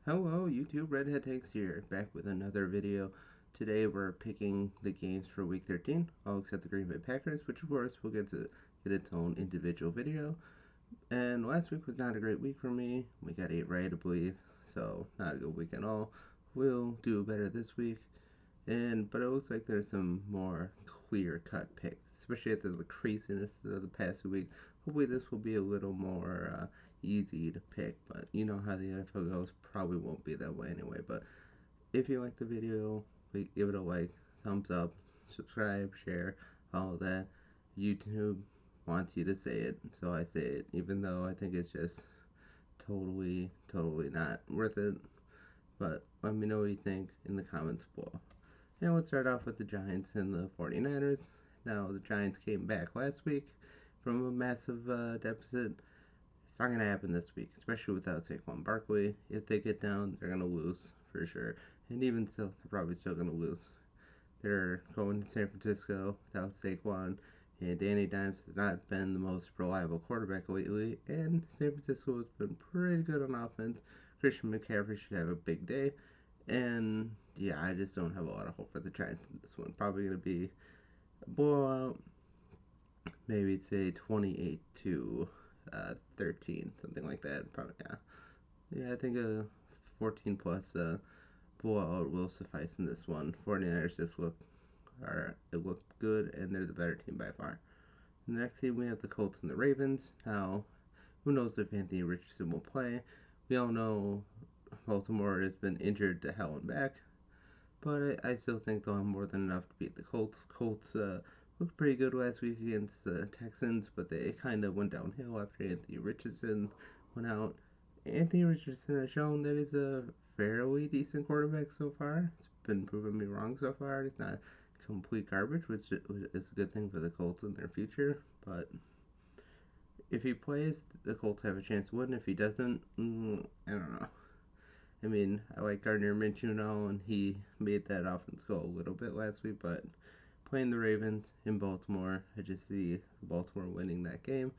Hello YouTube, RedHeadTakes here, back with another video. Today we're picking the games for Week 13, all except the Green Bay Packers, which of course will get its own individual video. And last week was not a great week for me. We got 8 right, I believe, so not a good week at all. We'll do better this week. But it looks like there's some more clear-cut picks, especially after the craziness of the past week. Hopefully this will be a little more easy to pick, but you know how the NFL goes, probably won't be that way anyway. But if you like the video, give it a like, thumbs up, subscribe, share, all of that. YouTube wants you to say it, so I say it, even though I think it's just totally not worth it. But let me know what you think in the comments below. And let's start off with the Giants and the 49ers. Now, the Giants came back last week from a massive deficit. It's not going to happen this week, especially without Saquon Barkley. If they get down, they're going to lose for sure. And even so, they're probably still going to lose. They're going to San Francisco without Saquon. And Danny Dimes has not been the most reliable quarterback lately. And San Francisco has been pretty good on offense. Christian McCaffrey should have a big day. And yeah, I just don't have a lot of hope for the Giants in this one. Probably going to be a blowout. Maybe say 28 to 13, something like that. Probably, yeah. Yeah, I think a 14 plus blowout will suffice in this one. 49ers just look good, and they're the better team by far. The next team, we have the Colts and the Ravens. Now, who knows if Anthony Richardson will play? We all know Baltimore has been injured to hell and back, but I still think they'll have more than enough to beat the Colts. Colts looked pretty good last week against the Texans, but they kind of went downhill after Anthony Richardson went out. Anthony Richardson has shown that he's a fairly decent quarterback so far. It's been proving me wrong so far. He's not complete garbage, which is a good thing for the Colts in their future. But if he plays, the Colts have a chance to win. If he doesn't, I don't know. I mean, I like Gardner Minshew now, and he made that offense go a little bit last week, but playing the Ravens in Baltimore, I just see Baltimore winning that game.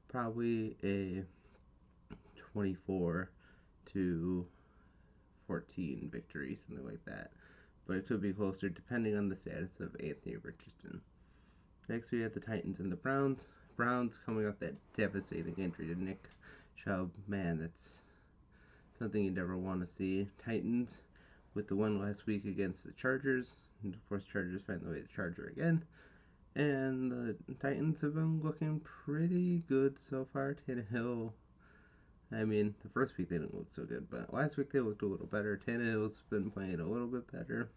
Probably a 24 to 14 victory, something like that. But it could be closer depending on the status of Anthony Richardson. Next, we have the Titans and the Browns. Browns coming off that devastating injury to Nick Chubb. Man, that's something you never want to see. Titans with the win last week against the Chargers. And of course, Chargers find the way to Charger again. And the Titans have been looking pretty good so far. Tannehill, I mean, the first week they didn't look so good, but last week they looked a little better. Tannehill's been playing a little bit better.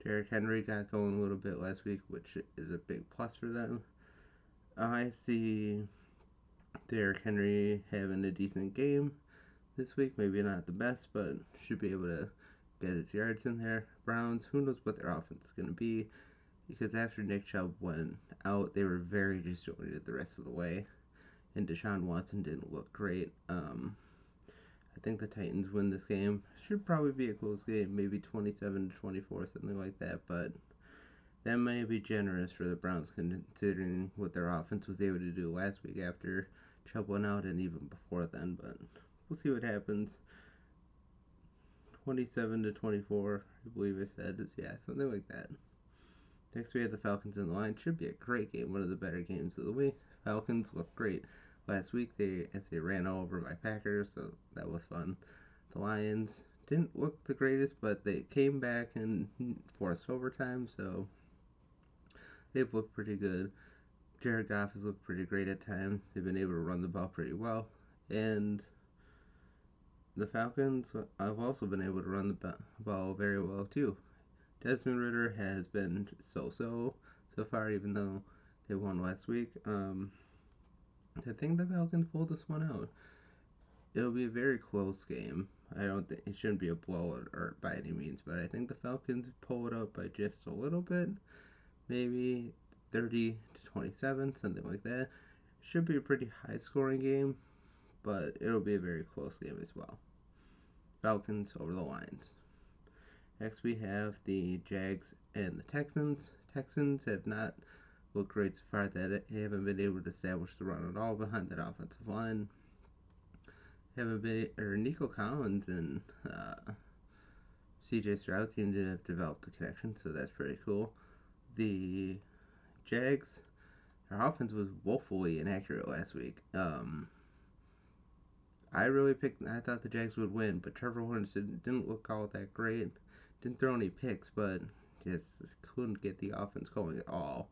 Derrick Henry got going a little bit last week, which is a big plus for them. I see Derrick Henry having a decent game this week. Maybe not the best, but should be able to get his yards in there. Browns, who knows what their offense is going to be, because after Nick Chubb went out, they were very disjointed the rest of the way, and Deshaun Watson didn't look great. I think the Titans win this game. Should probably be a close game, maybe 27 to 24, something like that, but that may be generous for the Browns considering what their offense was able to do last week after Chubb went out and even before then, but we'll see what happens. 27 to 24, I believe I said. Yeah, something like that. Next, we have the Falcons and the Lions. Should be a great game, one of the better games of the week. Falcons looked great last week. They ran all over my Packers, so that was fun. The Lions didn't look the greatest, but they came back and forced overtime, so they've looked pretty good. Jared Goff has looked pretty great at times. They've been able to run the ball pretty well, and the Falcons have also been able to run the ball very well too. Desmond Ridder has been so far, even though they won last week. I think the Falcons pulled this one out. It'll be a very close game. I don't think it shouldn't be a blowout or by any means, but I think the Falcons pull it out by just a little bit, maybe 30 to 27, something like that. Should be a pretty high scoring game, but it'll be a very close game as well. Falcons over the Lions. Next, we have the Jags and the Texans. Texans have not looked great so far. That they haven't been able to establish the run at all behind that offensive line. haven't been, or Nico Collins and CJ Stroud seem to have developed a connection, so that's pretty cool. The Jags, their offense was woefully inaccurate last week. I thought the Jags would win, but Trevor Lawrence didn't look all that great. Didn't throw any picks, but just couldn't get the offense going at all,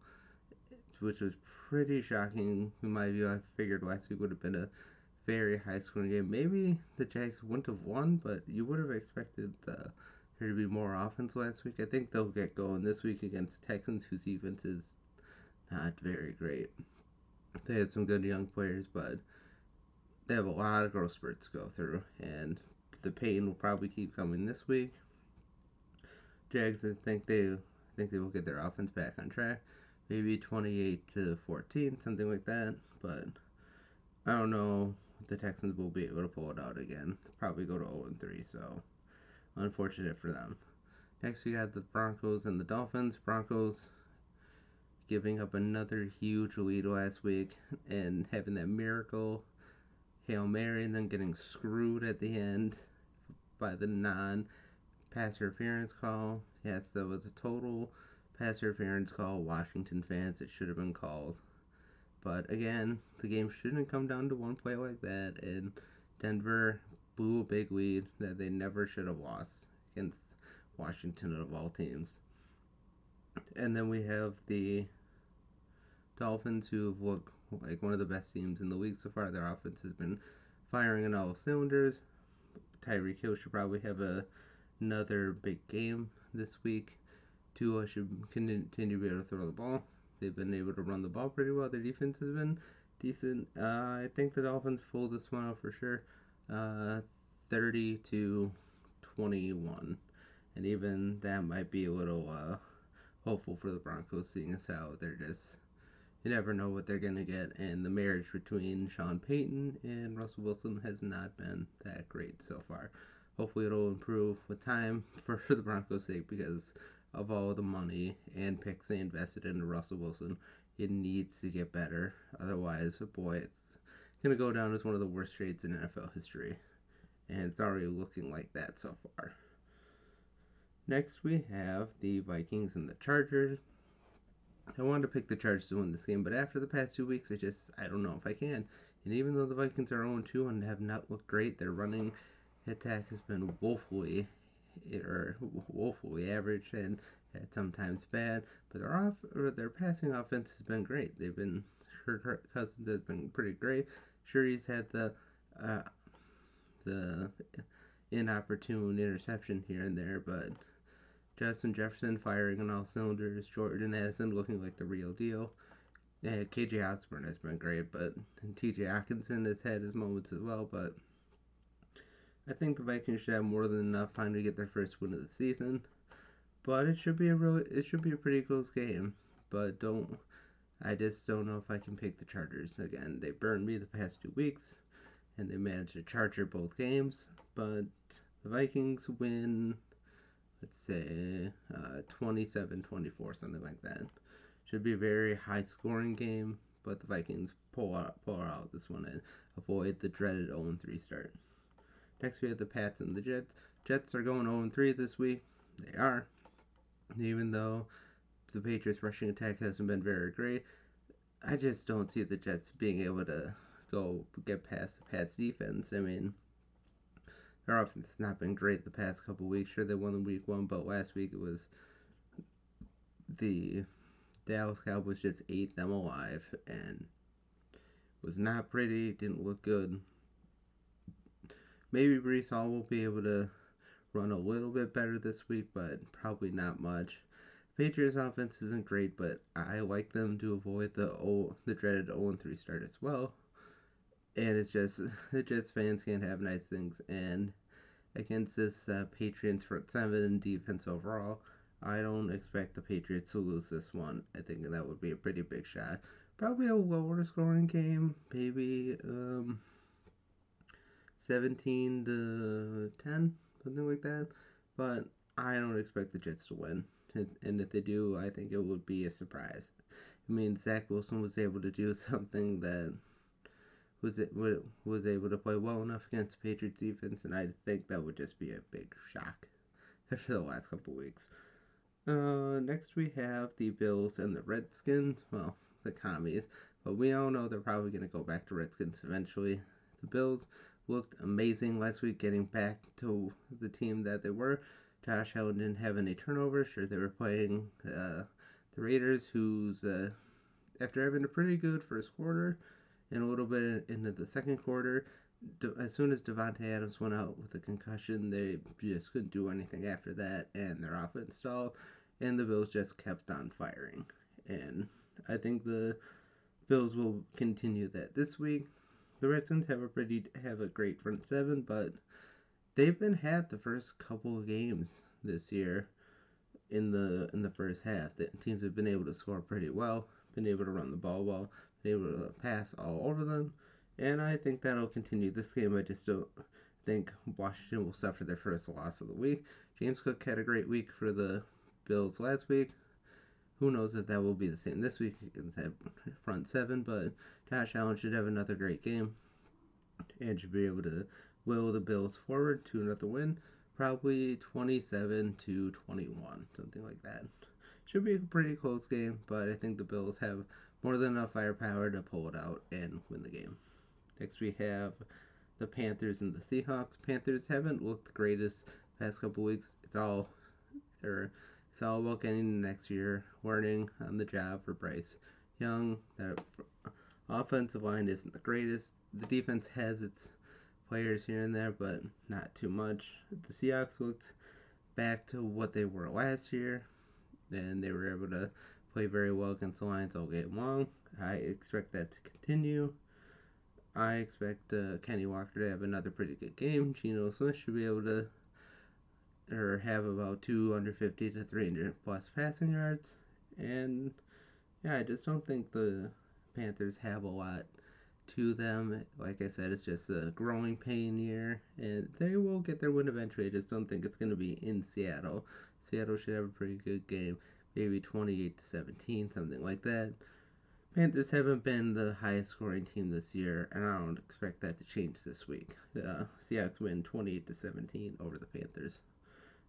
which was pretty shocking in my view. I figured last week would have been a very high scoring game. Maybe the Jags wouldn't have won, but you would have expected there to be more offense last week. I think they'll get going this week against the Texans, whose defense is not very great. They have some good young players, but they have a lot of growth spurts to go through, and the pain will probably keep coming this week. Jags, I think they will get their offense back on track, maybe 28-14, something like that. But I don't know if the Texans will be able to pull it out again. They'll probably go to 0-3, so unfortunate for them. Next, we got the Broncos and the Dolphins. Broncos giving up another huge lead last week and having that miracle Hail Mary and then getting screwed at the end by the non-pass interference call. Yes, that was a total pass interference call. Washington fans, it should have been called. But again, the game shouldn't come down to one play like that, and Denver blew a big lead that they never should have lost against Washington of all teams. And then we have the Dolphins, who have looked like one of the best teams in the league so far. Their offense has been firing on all cylinders. Tyreek Hill should probably have another big game this week. Tua should continue to be able to throw the ball. They've been able to run the ball pretty well. Their defense has been decent. I think the Dolphins pulled this one out for sure. 30-21. And even that might be a little hopeful for the Broncos, seeing as how they're just, you never know what they're going to get. And the marriage between Sean Payton and Russell Wilson has not been that great so far. Hopefully it'll improve with time for the Broncos' sake, because of all the money and picks they invested into Russell Wilson. It needs to get better. Otherwise, boy, it's going to go down as one of the worst trades in NFL history. And it's already looking like that so far. Next, we have the Vikings and the Chargers. I wanted to pick the Chargers to win this game, but after the past 2 weeks, I don't know if I can. And even though the Vikings are 0-2 and have not looked great, their running attack has been woefully average and at sometimes bad. But their passing offense has been great. Kirk Cousins has been pretty great. Sure, he's had the inopportune interception here and there, but Justin Jefferson firing on all cylinders. Jordan Addison looking like the real deal. And KJ Osborne has been great, but TJ Hockenson has had his moments as well. But I think the Vikings should have more than enough time to get their first win of the season. But it should be a pretty close game. But I just don't know if I can pick the Chargers again. They burned me the past 2 weeks, and they managed to charger both games. But the Vikings win, let's say 27-24, something like that. Should be a very high scoring game, but the Vikings pull out this one and avoid the dreaded 0-3 start. Next we have the Pats and the Jets. Jets are going 0-3 this week. They are. Even though the Patriots rushing attack hasn't been very great, I just don't see the Jets being able to go get past the Pats defense. I mean, their offense has not been great the past couple weeks. Sure, they won week 1, but last week it was the Dallas Cowboys just ate them alive, and was not pretty, didn't look good. Maybe Breece Hall will be able to run a little bit better this week, but probably not much. Patriots offense isn't great, but I like them to avoid the dreaded 0-3 start as well. And it's just the Jets fans can't have nice things, and against this Patriots front seven defense overall, I don't expect the Patriots to lose this one. I think that would be a pretty big shot. Probably a lower scoring game, maybe 17-10, something like that. But I don't expect the Jets to win. And if they do, I think it would be a surprise. I mean, Zach Wilson was able to do something that was able to play well enough against the Patriots defense, and I think that would just be a big shock after the last couple weeks. Next we have the Bills and the Redskins. Well, the commies, but we all know they're probably going to go back to Redskins eventually. The Bills looked amazing last week, getting back to the team that they were. Josh Allen didn't have any turnovers. Sure, they were playing the Raiders, who's after having a pretty good first quarter and a little bit into the second quarter, as soon as Devontae Adams went out with a concussion, they just couldn't do anything after that, and their offense stalled, and the Bills just kept on firing. And I think the Bills will continue that this week. The Redskins have a great front seven, but they've been had the first couple of games this year in the first half. The teams have been able to score pretty well, been able to run the ball well, been able to pass all over them, and I think that'll continue this game. I just don't think Washington will suffer their first loss of the week. James Cook had a great week for the Bills last week. Who knows if that will be the same this week against that front seven, but Josh Allen should have another great game and should be able to will the Bills forward to another win, probably 27-21, something like that. Should be a pretty close game, but I think the Bills have more than enough firepower to pull it out and win the game. Next we have the Panthers and the Seahawks. Panthers haven't looked the greatest past couple weeks. It's all about getting next year, learning on the job for Bryce Young. That offensive line isn't the greatest. The defense has its players here and there, but not too much. The Seahawks looked back to what they were last year, and they were able to play very well against the Lions all game long. I expect that to continue. I expect Kenny Walker to have another pretty good game. Geno Smith should be able to have about 250 to 300 plus passing yards. And yeah, I just don't think the Panthers have a lot to them. Like I said, it's just a growing pain year, and they will get their win eventually. I just don't think it's going to be in Seattle. Seattle should have a pretty good game, maybe 28-17, something like that. Panthers haven't been the highest scoring team this year, and I don't expect that to change this week. Seahawks win 28-17 over the Panthers.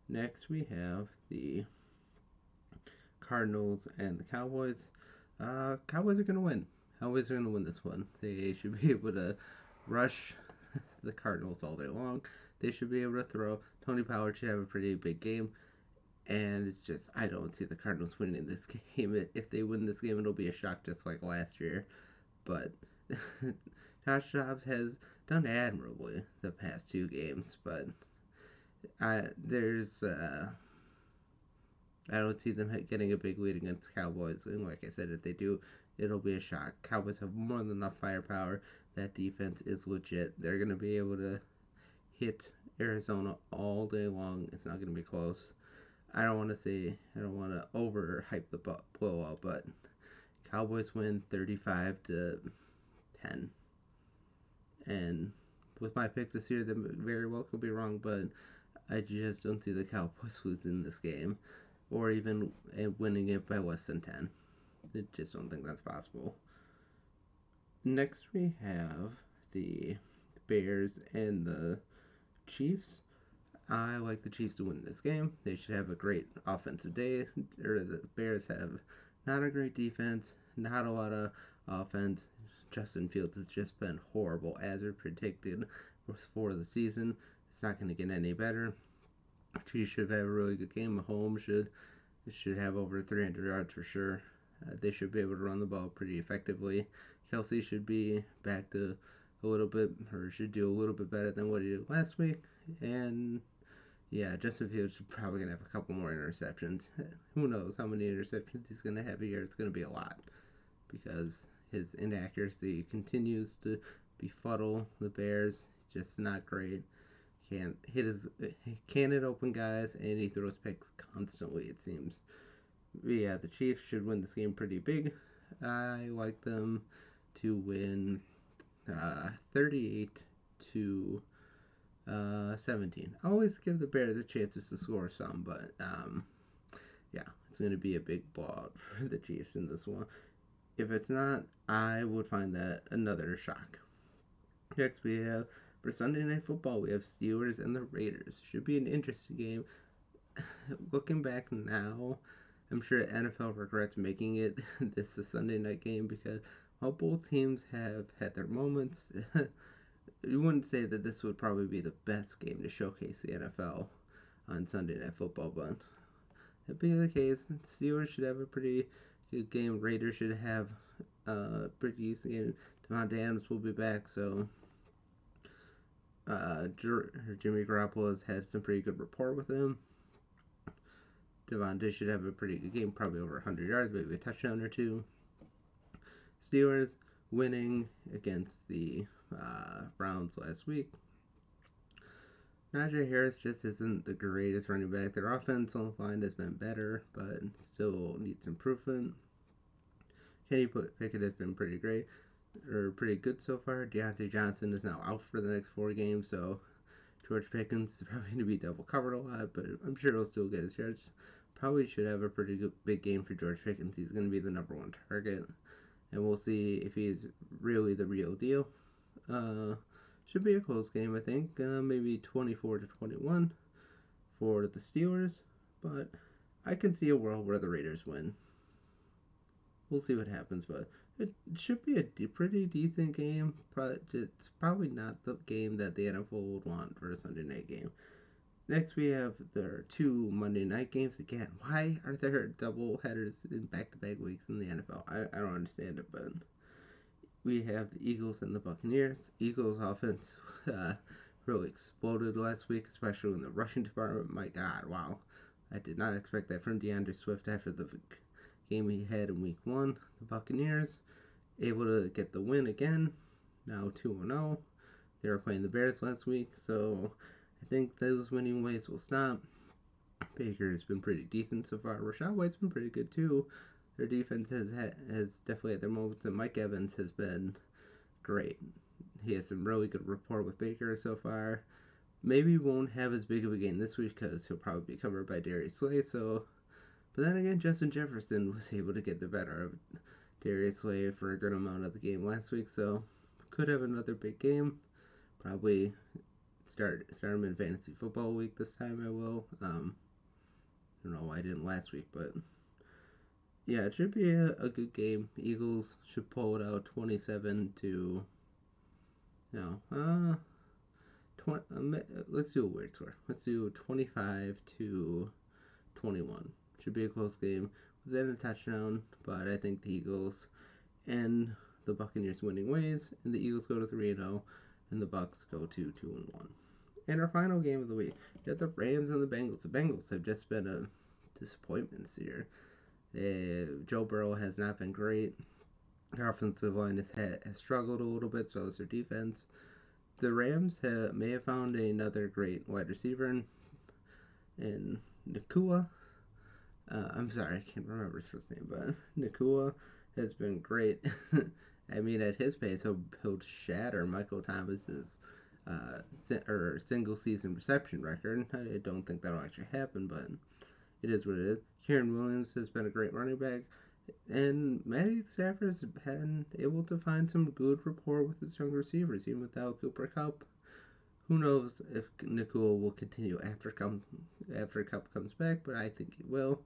Next, we have the Cardinals and the Cowboys. Cowboys are going to win. Cowboys are going to win this one. They should be able to rush the Cardinals all day long. They should be able to throw. Tony Pollard should have a pretty big game. And it's just, I don't see the Cardinals winning this game. If they win this game, it'll be a shock just like last year. But Josh Dobbs has done admirably the past two games. But I don't see them getting a big lead against Cowboys. And like I said, if they do, it'll be a shock. Cowboys have more than enough firepower. That defense is legit. They're going to be able to hit Arizona all day long. It's not going to be close. I don't want to overhype the blowout, but Cowboys win 35-10. And with my picks this year, they very well could be wrong, but I just don't see the Cowboys losing this game, or even winning it by less than 10. I just don't think that's possible. Next, we have the Bears and the Chiefs. I like the Chiefs to win this game. They should have a great offensive day. The Bears have not a great defense, not a lot of offense. Justin Fields has just been horrible, as we predicted for the season. It's not going to get any better. Chiefs should have a really good game. Mahomes should have over 300 yards for sure. They should be able to run the ball pretty effectively. Kelsey should be back to a little bit, or should do a little bit better than what he did last week. And yeah, Justin Fields is probably going to have a couple more interceptions. Who knows how many interceptions he's going to have a year? It's going to be a lot because his inaccuracy continues to befuddle the Bears. He's just not great. Can't hit open guys, and he throws picks constantly, it seems. But yeah, the Chiefs should win this game pretty big. I like them to win 38 to 17. I always give the Bears a chances to score some, but yeah, it's going to be a big blowout for the Chiefs in this one. If it's not, I would find that another shock. Next, we have for Sunday Night Football, we have Steelers and the Raiders. Should be an interesting game. Looking back now, I'm sure NFL regrets making it this a Sunday night game because while both teams have had their moments, you wouldn't say that this would probably be the best game to showcase the NFL on Sunday Night Football, but that being the case, Steelers should have a pretty good game. Raiders should have a pretty decent game. Devontae Adams will be back, so Jimmy Garoppolo has had some pretty good rapport with him. Devontae should have a pretty good game, probably over 100 yards, maybe a touchdown or two. Steelers winning against the Browns last week. Najee Harris just isn't the greatest running back. Their offensive line has been better, but still needs improvement. Kenny Pickett has been pretty great, or pretty good so far. Deontay Johnson is now out for the next 4 games, so George Pickens is probably going to be double covered a lot, but I'm sure he'll still get his yards. Probably should have a pretty good big game for George Pickens. He's going to be the #1 target, and we'll see if he's really the real deal. Should be a close game, I think. Maybe 24-21 for the Steelers, but I can see a world where the Raiders win. We'll see what happens, but it should be a pretty decent game. But it's probably not the game that the NFL would want for a Sunday night game. Next, we have the 2 Monday night games again. Why are there double headers in back-to-back weeks in the NFL? I don't understand it, but we have the Eagles and the Buccaneers. Eagles offense really exploded last week, especially in the rushing department. My God, wow. I did not expect that from DeAndre Swift after the game he had in week 1. The Buccaneers able to get the win again, now 2-0. They were playing the Bears last week, so I think those winning ways will stop. Baker's been pretty decent so far. Rachaad White's been pretty good too. Their defense has definitely had their moments, and Mike Evans has been great. He has some really good rapport with Baker so far. Maybe won't have as big of a game this week because he'll probably be covered by Darius Slay. So, but then again, Justin Jefferson was able to get the better of Darius Slay for a good amount of the game last week. So, could have another big game. Probably start him in fantasy football week this time. I will. I don't know why I didn't last week, but yeah, it should be a good game. Eagles should pull it out 27 to no, 20, let's do a weird score. Let's do 25-21. Should be a close game within a touchdown, but I think the Eagles and the Buccaneers winning ways, and the Eagles go to 3-0, and the Bucks go to 2-1. And our final game of the week, you have the Rams and the Bengals. The Bengals have just been a disappointment this year. Joe Burrow has not been great. Their offensive line has struggled a little bit, so has their defense. The Rams may have found another great wide receiver in Nakua. I'm sorry, I can't remember his first name, but Nakua has been great. I mean, at his pace, he'll shatter Michael Thomas's single season reception record. I don't think that'll actually happen, but it is what it is. Kieran Williams has been a great running back, and Matty Stafford's been able to find some good rapport with his young receivers, even without Cooper Kupp. Who knows if Nakua will continue after Kupp comes back, but I think he will.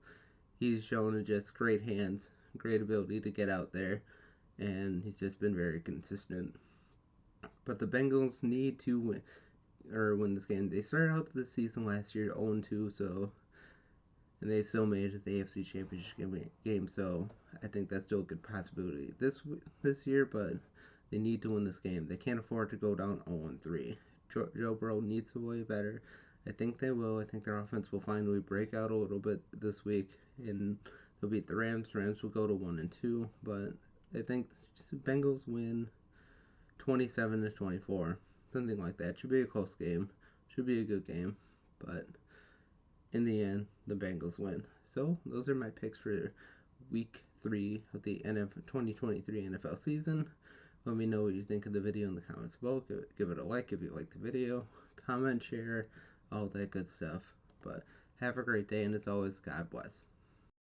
He's shown just great hands, great ability to get out there, and he's just been very consistent. But the Bengals need to win this game. They started out the season last year 0-2, so and they still made the AFC Championship game. So I think that's still a good possibility this year. But they need to win this game. They can't afford to go down 0-3. Joe Burrow needs to play better. I think they will. I think their offense will finally break out a little bit this week, and they'll beat the Rams. Rams will go to 1-2, but I think the Bengals win 27-24, something like that. Should be a close game. Should be a good game, but in the end, the Bengals win. So those are my picks for Week 3 of the 2023 NFL season. Let me know what you think of the video in the comments below. Give it a like if you like the video. Comment, share, all that good stuff. But have a great day, and as always, God bless.